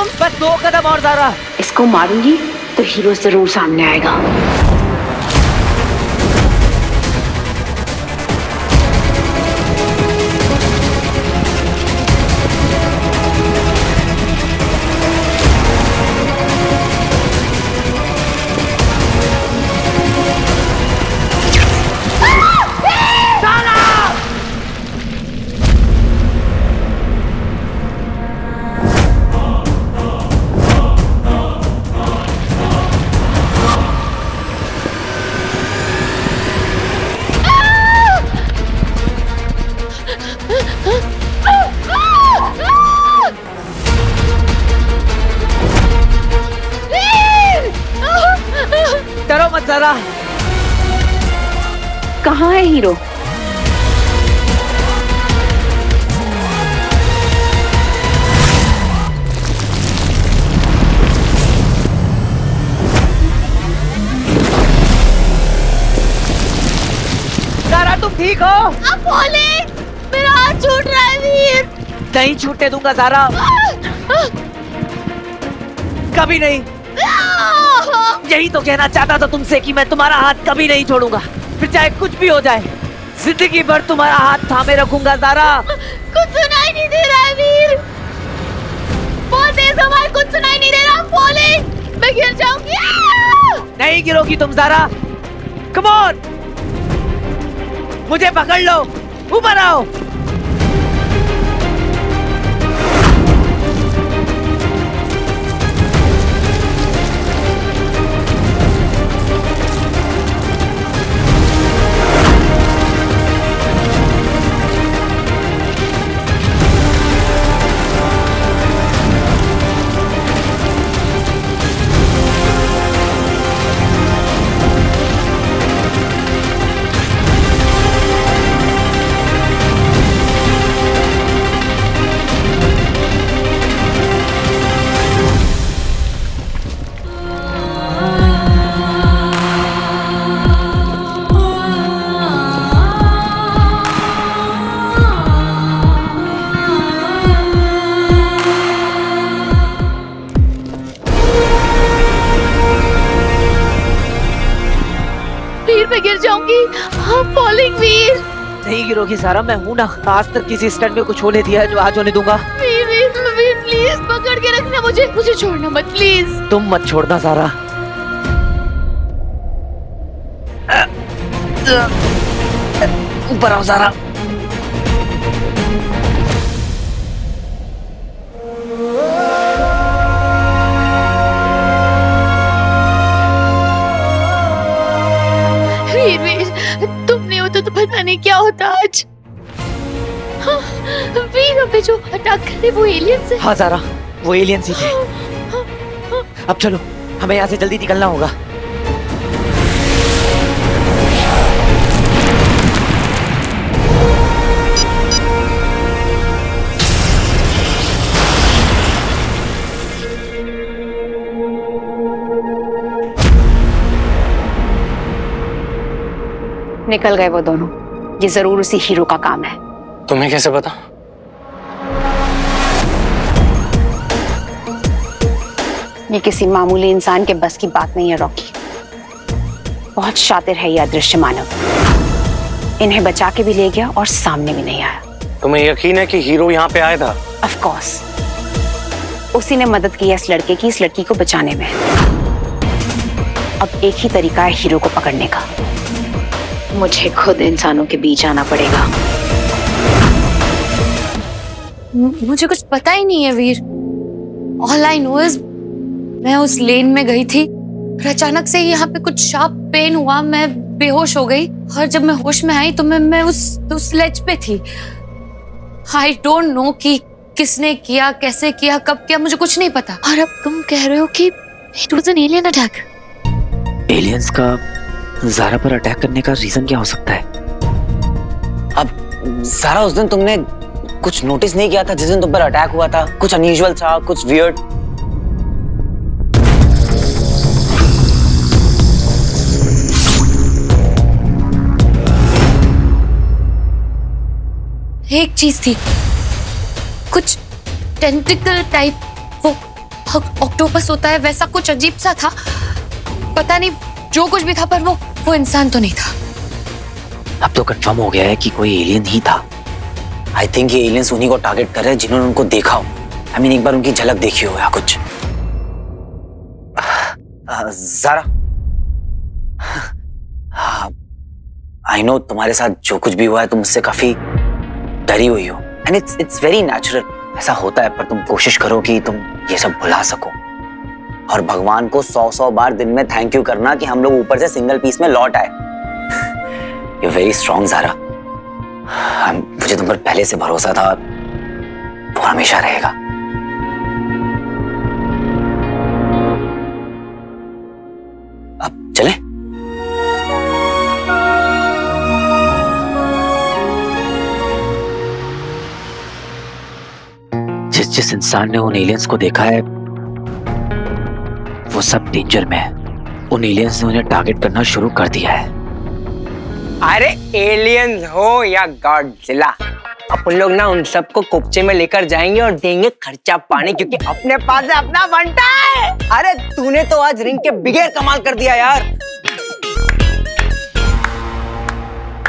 तुम? बस 2 कदम और ज़ारा। इसको मारूंगी तो हीरो जरूर सामने आएगा। डरो मत ज़ारा। कहाँ है हीरो? ज़ारा तुम ठीक हो? मेरा हाथ छूट रहा है वीर। नहीं छूटने दूंगा ज़ारा, कभी नहीं। यही तो कहना चाहता था तुमसे कि मैं तुम्हारा हाथ कभी नहीं छोड़ूंगा, फिर चाहे कुछ भी हो जाए, जिंदगी भर तुम्हारा हाथ थामे रखूंगा ज़ारा। कुछ सुनाई नहीं दे रहा है वीर, बहुत तेज आवाज, कुछ सुनाई नहीं दे रहा। फॉलिंग, मैं गिर जाऊंगी। नहीं गिरोगी तुम ज़ारा, कम ऑन, मुझे पकड़ लो, ऊपर आओ। मैं गिर जाऊंगी। हाँ, फॉलिंग वीर। नहीं गिरोगी ज़ारा, मैं हूं ना। आज तक किसी स्टंट में कुछ होने दिया है जो आज होने दूंगा? वीर वीर वीर प्लीज पकड़ के रखना मुझे, मुझे छोड़ना मत प्लीज। तुम मत छोड़ना ज़ारा। ऊपर आओ ज़ारा। वीर वीर, तुम नहीं होता तो पता नहीं क्या होता आज। हाँ, वीर हमें जो अटैक करे वो एलियंस है। हाँ ज़ारा, वो एलियंस ही थे। अब चलो, हमें यहाँ से जल्दी निकलना होगा। निकल गए वो दोनों। ये जरूर उसी हीरो का काम है। तुम्हें कैसे पता? ये किसी मामूली इंसान के बस की बात नहीं है रॉकी। बहुत शातिर है ये अदृश्य मानव। इन्हें बचा के भी ले गया और सामने भी नहीं आया। तुम्हें यकीन है कि हीरो यहाँ पे आया था? ऑफ कोर्स, उसी ने मदद की है इस लड़के की, इस लड़की को बचाने में। अब एक ही तरीका है हीरो को पकड़ने का। मुझे खुद इंसानों के बीच आना पड़ेगा। मुझे कुछ पता ही नहीं है वीर। ऑल आई नो इज मैं उस लेन में गई थी और अचानक से यहाँ पे कुछ शार्प पेन हुआ, मैं बेहोश हो गई और जब मैं होश में आई तो मैं उस लेज पे थी। आई डोंट नो कि किसने किया, कैसे किया, कब किया, मुझे कुछ नहीं पता। और अब तुम कह रहे हो कि it was an alien attack. Aliens का ज़ारा पर अटैक करने का रीजन क्या हो सकता है? अब सारा उस दिन तुमने कुछ नोटिस नहीं किया था जिस दिन तुम पर अटैक हुआ था? कुछ अनयूजुअल था, कुछ वियर्ड? एक चीज थी, कुछ टेंटिकल टाइप, ऑक्टोपस होता है वैसा कुछ अजीब सा था। पता नहीं जो कुछ भी था, पर वो इंसान तो नहीं था। अब तो कंफर्म हो गया है कि कोई एलियन ही था। आई थिंक ये एलियंस उन्हीं को टारगेट कर रहे हैं जिन्होंने उनको देखा हो। आई मीन एक बार उनकी झलक देखी हो या कुछ। ज़ारा, आई नो तुम्हारे साथ जो कुछ भी हुआ है तुम मुझसे काफी डरी हुई हो, एंड इट्स वेरी नेचुरल। ऐसा होता है, पर तुम कोशिश करो कि तुम ये सब भुला सको और भगवान को 100 बार दिन में थैंक यू करना कि हम लोग ऊपर से सिंगल पीस में लौट आए। You very strong Zara. मुझे तुम पर पहले से भरोसा था, वो हमेशा रहेगा। अब चले? जिस इंसान ने उन एलियंस को देखा है वो सब डेंजर में है। उन एलियंस ने उन्हें टारगेट करना शुरू कर दिया है। अरे एलियंस हो या गॉडजिला, अपन लोग ना उन सबको कोपचे में लेकर जाएंगे और देंगे खर्चा पानी, क्योंकि अपने पास से अपना बनता है। अरे तूने तो आज रिंग के बिगेर कमाल कर दिया यार।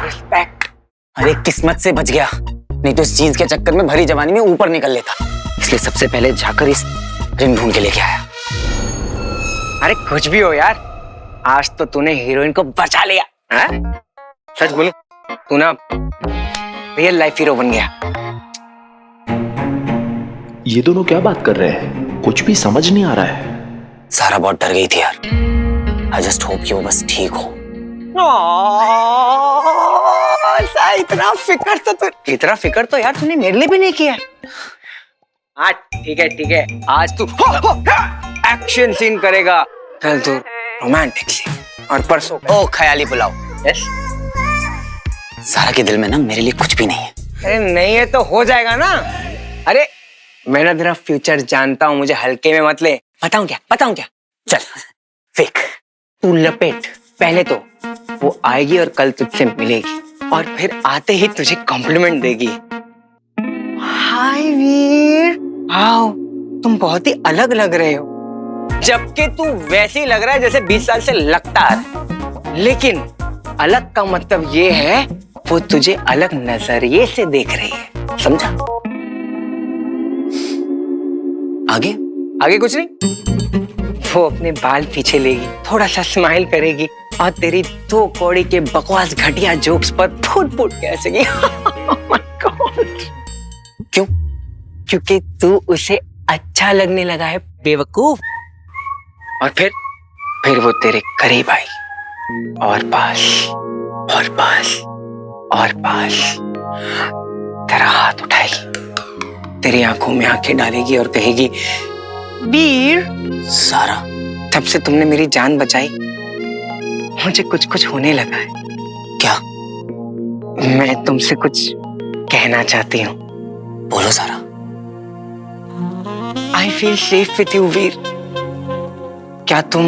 रिस्पेक्ट। अरे किस्मत से बच गया, नहीं तो इस चीज के चक्कर में भरी जवानी में ऊपर निकल लेता। इसलिए सबसे पहले जाकर इस रिंग ढूंढ के लेके आया। अरे कुछ भी हो यार, आज तो तूने हीरोइन को बचा लिया। हाँ? सच बोलूं, तू ना रियल लाइफ हीरो बन गया। ये दोनों क्या बात कर रहे हैं? कुछ भी समझ नहीं आ रहा है। सारा बहुत डर गई थी यार। आई जस्ट होप कि वो बस ठीक हो। इतना फिक्र तो यार तूने मेरे लिए भी नहीं किया। हाँ ठीक है, आज तू एक्शन सीन करेगा, कल तू रोमांटिक सीन, और परसों ओ ख्याली पुलाव। यस। सारा के दिल में ना मेरे लिए कुछ भी नहीं है। अरे नहीं है तो हो जाएगा ना। अरे मैं ना तेरा फ्यूचर जानता हूँ, मुझे हल्के में मत ले। बताऊं क्या? चल फेक। तू लपेट। पहले तो वो आएगी और कल तुझसे मिलेगी, और फिर आते ही तुझे कॉम्प्लीमेंट देगी। हाय वीर, आओ, तुम बहुत ही अलग लग रहे हो। जबकि तू वैसे ही लग रहा है जैसे 20 साल से लगता है। लेकिन अलग का मतलब ये है वो तुझे अलग नजरिए से देख रही है, समझा? आगे कुछ नहीं। वो अपने बाल पीछे लेगी, थोड़ा सा स्माइल करेगी और तेरी 2 कौड़ी के बकवास घटिया जोक्स पर फूट के हंसेगी। Oh my God! क्यों? क्योंकि तू उसे अच्छा लगने लगा है, बेवकूफ। और फिर वो तेरे करीब आई, और पास तेरा हाथ उठाएगी, तेरी आंखों में आंखें डालेगी और कहेगी, वीर। सारा, तब से तुमने मेरी जान बचाई, मुझे कुछ होने लगा है। क्या? मैं तुमसे कुछ कहना चाहती हूँ। बोलो सारा। I feel safe with you, वीर। क्या तुम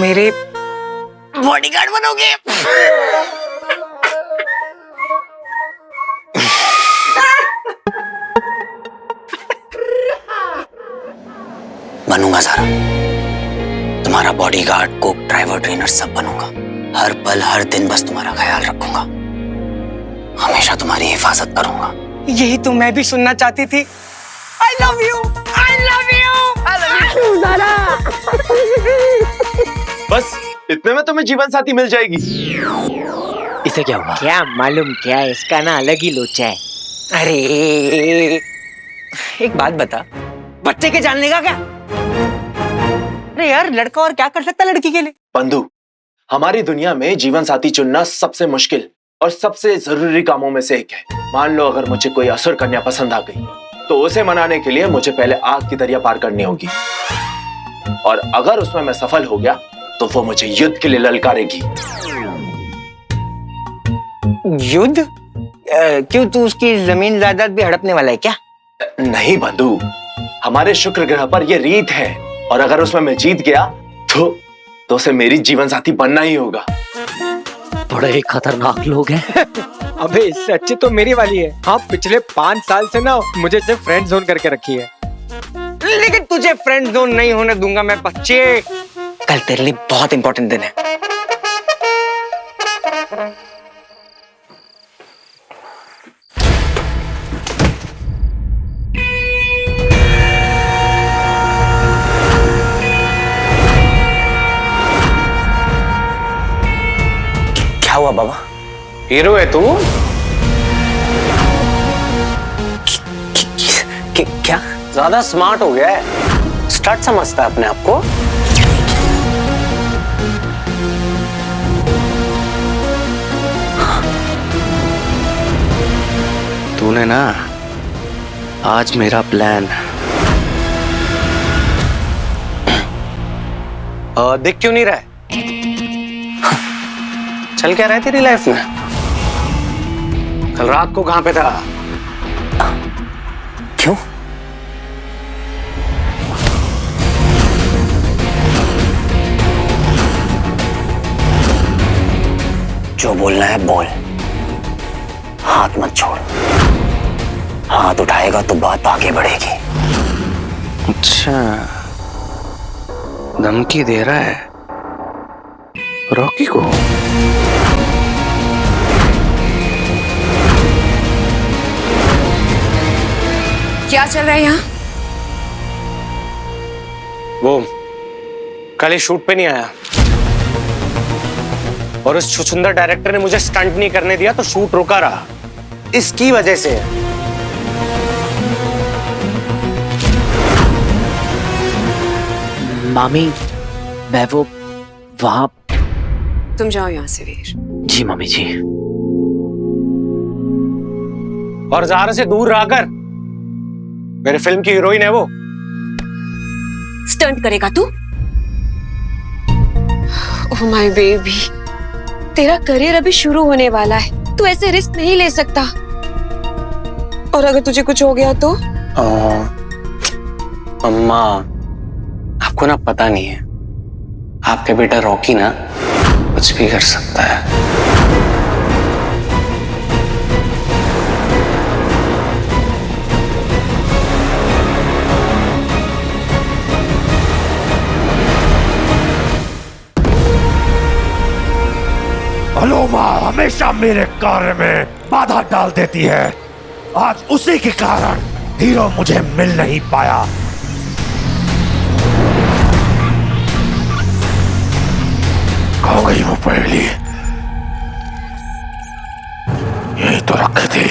मेरे बॉडीगार्ड बनोगे? बनूंगा सारा, तुम्हारा बॉडीगार्ड, कुक, ड्राइवर, ट्रेनर सब बनूंगा। हर पल हर दिन बस तुम्हारा ख्याल रखूंगा, हमेशा तुम्हारी हिफाजत करूंगा। यही तो मैं भी सुनना चाहती थी। I love you, I love you, I love you, सारा। बस इतने में तुम्हें जीवन साथी मिल जाएगी। इसे क्या हुआ? क्या मालूम, क्या इसका ना अलग ही लोचा है। अरे एक बात बता, बच्चे के जानने का क्या? अरे यार, लड़का और क्या कर सकता है लड़की के लिए? बंधु, हमारी दुनिया में जीवन साथी चुनना सबसे मुश्किल और सबसे जरूरी कामों में से एक है। मान लो अगर मुझे कोई असुर कन्या पसंद आ गई, तो उसे मनाने के लिए मुझे पहले आग की दरिया पार करनी होगी, और अगर उसमें मैं सफल हो गया तो वो मुझे युद्ध के लिए ललकारेगी। युद्ध? क्यों, तू उसकी जमीन जायदाद भी हड़पने वाला है क्या? नहीं बंधु, हमारे शुक्र ग्रह पर यह रीत है, और अगर उसमें मैं जीत गया तो उसे मेरी जीवन साथी बनना ही होगा। बड़े खतरनाक लोग हैं। अबे इससे अच्छी तो मेरी वाली है। हाँ, पिछले 5 साल से ना मुझे सिर्फ फ्रेंड जोन करके रखी है। लेकिन तुझे फ्रेंड जोन नहीं होने दूंगा मैं बच्चे। कल तेरे लिए बहुत इंपॉर्टेंट दिन है। क्या हुआ बाबा? हीरो है तू? क्या ज्यादा स्मार्ट हो गया है? स्टार्ट समझता है अपने आप को? तूने ना आज मेरा प्लान देख क्यों नहीं रहा है? चल क्या रहा है तेरी लाइफ में? कल रात को कहां पे था? क्यों? जो बोलना है बोल, हाथ मत छोड़। हाथ उठाएगा तो बात आगे बढ़ेगी। अच्छा, धमकी दे रहा है रॉकी को? क्या चल रहा है यहाँ? वो कल ही शूट पे नहीं आया और उस छुछुंदर डायरेक्टर ने मुझे स्टंट नहीं करने दिया तो शूट रुका रहा। इसकी वजह से। मामी, मैं वो वहां। तुम जाओ यहाँ से वीर। जी मम्मी जी। और ज़ारा से दूर रहकर, मेरे फिल्म की हीरोइन है वो। स्टंट करेगा तू? ओह माय बेबी, तेरा करियर अभी शुरू होने वाला है, तू ऐसे रिस्क नहीं ले सकता। और अगर तुझे कुछ हो गया तो? अम्मा, आपको ना पता नहीं है, आपका बेटा रॉकी ना कुछ भी कर सकता है। अलोमा हमेशा मेरे कार्य में बाधा डाल देती है। आज उसी के कारण हीरो मुझे मिल नहीं पाया। खो गई वो पहेली, यही तो रखी थी।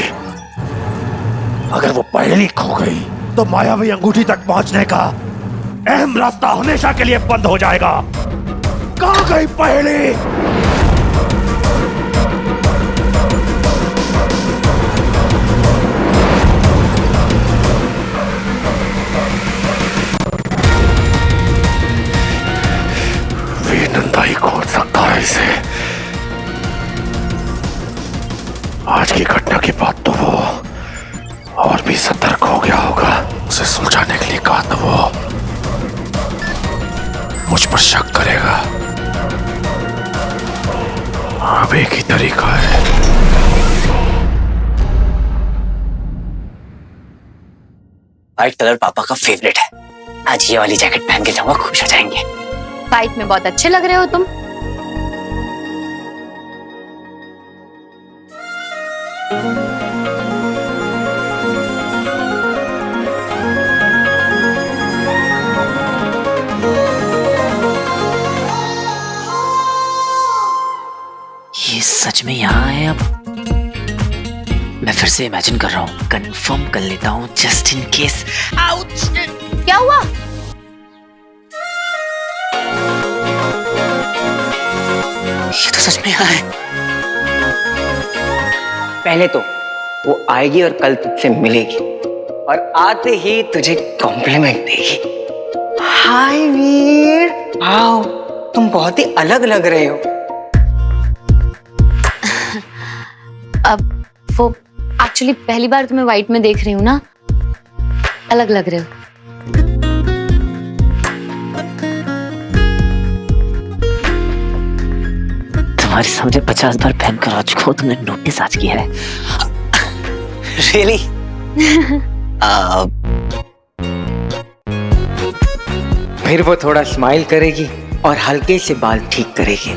अगर वो पहेली खो गई तो मायावी अंगूठी तक पहुंचने का अहम रास्ता हमेशा के लिए बंद हो जाएगा। कहां गई पहेली? नंदा ही खोल सकता है इसे। आज की घटना के बाद तो वो और भी सतर्क हो गया होगा। उसे सुलझाने के लिए कहा तो वो मुझ पर शक करेगा। अब एक ही तरीका है। व्हाइट कलर पापा का फेवरेट है। आज ये वाली जैकेट पहन के जाऊंगा, खुश हो जाएंगे। फाइट में बहुत अच्छे लग रहे हो तुम। ये सच में यहाँ है? अब मैं फिर से इमेजिन कर रहा हूँ, कंफर्म कर लेता हूँ जस्ट इन केस। आउच! क्या हुआ? ये तो सच में यहाँ है। पहले तो वो आएगी और कल तुझसे मिलेगी और आते ही तुझे कॉम्प्लीमेंट देगी। हाय वीर, वाओ, तुम बहुत ही अलग लग रहे हो। अब वो एक्चुअली पहली बार तुम्हें व्हाइट में देख रही हूँ ना, अलग लग रहे हो। तुम्हारे सामने 50 बार पहनकर आ चुका हूँ, तुमने नोटिस आज किया है? रियली? फिर वो थोड़ा स्माइल करेगी और हल्के से बाल ठीक करेगी।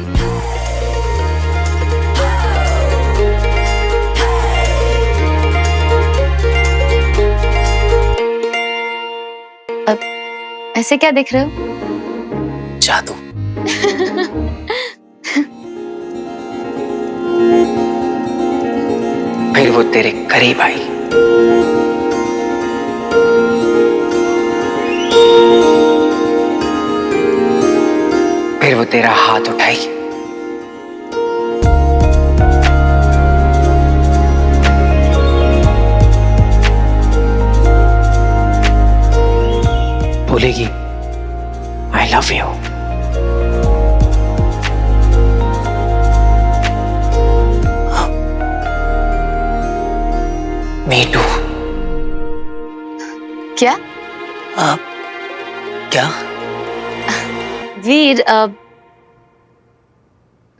ऐसे क्या देख रहे हो? जादू। फिर वो तेरे करीब आई। फिर वो तेरा हाथ उठाई। बोलेगी I love you. Me too. क्या? क्या? वीर,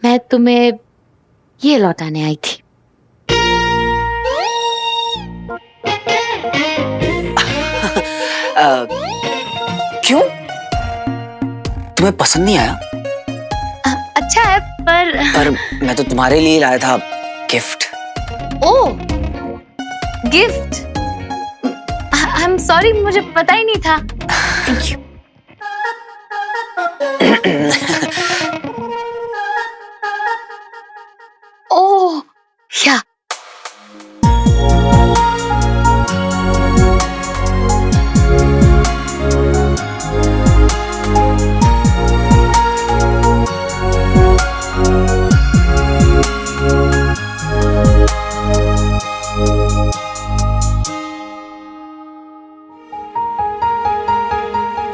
मैं तुम्हें ये लौटाने आई थी। क्यों? तुम्हें पसंद नहीं आया? अच्छा है पर मैं तो तुम्हारे लिए लाया था gift. Oh, gift. I am sorry, मुझे पता ही नहीं था। Thank you. Oh, yeah.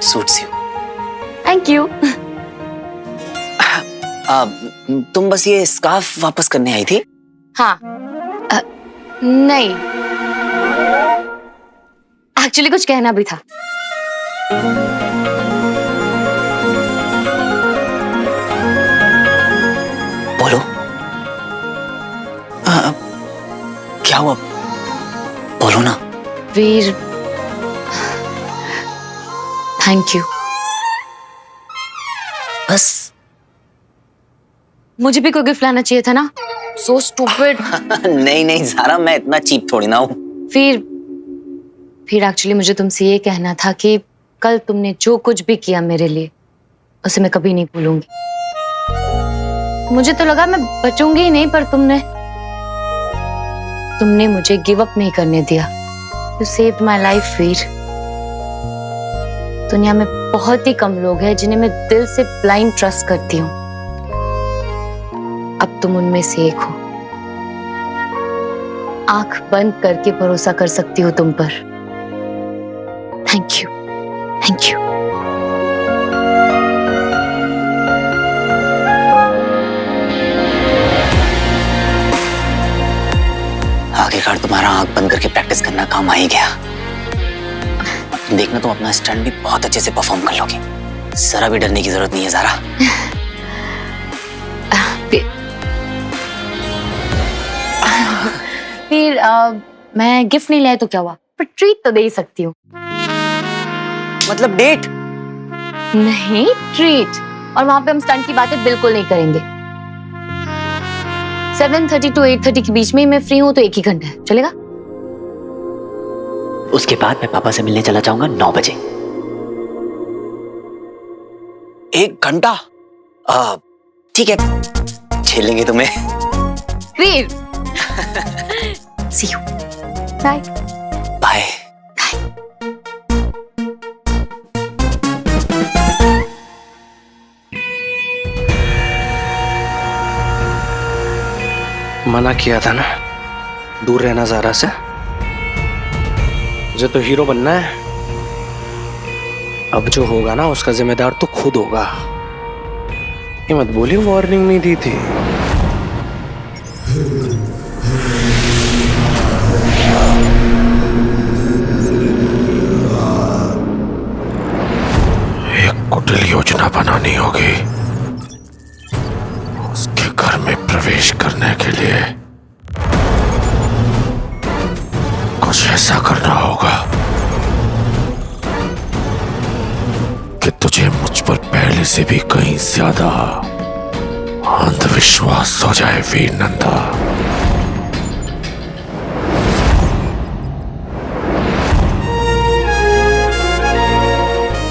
Suits you. Thank you. तुम बस ये स्कार्फ वापस करने आई थी? हाँ, नहीं, एक्चुअली कुछ कहना भी था। बोलो। क्या हुआ? बोलो ना। वीर, थैंक यू। बस? मुझे भी कोई गिफ्ट लाना चाहिए था ना। So stupid. नहीं नहीं ज़ारा, मैं इतना चीप थोड़ी ना हूँ। फिर एक्चुअली मुझे तुमसे ये कहना था कि कल तुमने जो कुछ भी किया मेरे लिए, उसे मैं कभी नहीं भूलूंगी। मुझे तो लगा मैं बचूंगी ही नहीं, पर तुमने मुझे गिव अप नहीं करने दिया। यू सेव्ड माय लाइफ वीर। दुनिया में बहुत ही कम लोग हैं जिन्हें मैं दिल से ब्लाइंड ट्रस्ट करती हूँ। अब तुम उनमें से एक हो। आंख बंद करके भरोसा कर सकती हूँ तुम पर। Thank you, thank you. आखिरकार तुम्हारा आंख बंद करके प्रैक्टिस करना काम आ ही गया। देखना, तुम अपना स्टंट भी बहुत अच्छे से परफॉर्म कर लोगे। जरा भी डरने की जरूरत नहीं है ज़ारा। फिर मैं गिफ्ट नहीं लाया तो क्या हुआ, पर ट्रीट तो दे ही सकती हूँ। मतलब डेट? नहीं, ट्रीट। और वहां पे हम स्टंट की बातें बिल्कुल नहीं करेंगे। 7:30 to 8:30 के बीच में मैं फ्री हूँ, तो 1 ही घंटा है, चलेगा? उसके बाद मैं पापा से मिलने चला जाऊंगा 9 बजे। 1 घंटा? ठीक है, झेलेंगे तुम्हें। Veer, see you. Bye bye. मना किया था ना, दूर रहना ज़ारा से। मुझे तो हीरो बनना है। अब जो होगा ना, उसका जिम्मेदार तो खुद होगा। ये मत बोली वार्निंग नहीं दी थी। एक कुटिल योजना बनानी होगी। उसके घर में करने के लिए कुछ ऐसा करना होगा कि तुझे मुझ पर पहले से भी कहीं ज्यादा अंधविश्वास हो जाए वीर नंदा।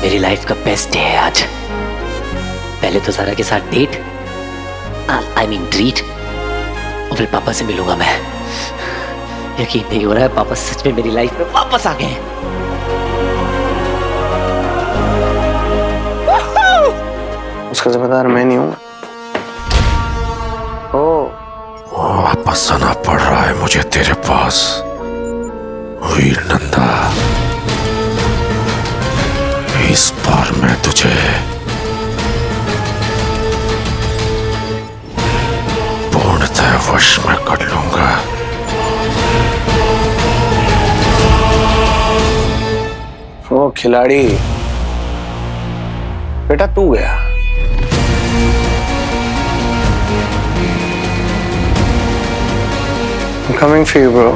मेरी लाइफ का बेस्ट डे है आज। पहले तो सारा के साथ डेट, आई मीन ट्रीट, और फिर पापा से मिलूंगा मैं। यकीन नहीं हो रहा है, पापा सच में मेरी लाइफ में वापस आ गए हैं। उसका जिम्मेदार मैं नहीं हूँ। वापस आना पड़ रहा है मुझे तेरे पास वीर नंदा। इस बार मैं तुझे पूर्णतः वश में कर लूंगा। वो खिलाड़ी बेटा तू गया। I'm coming for you, bro.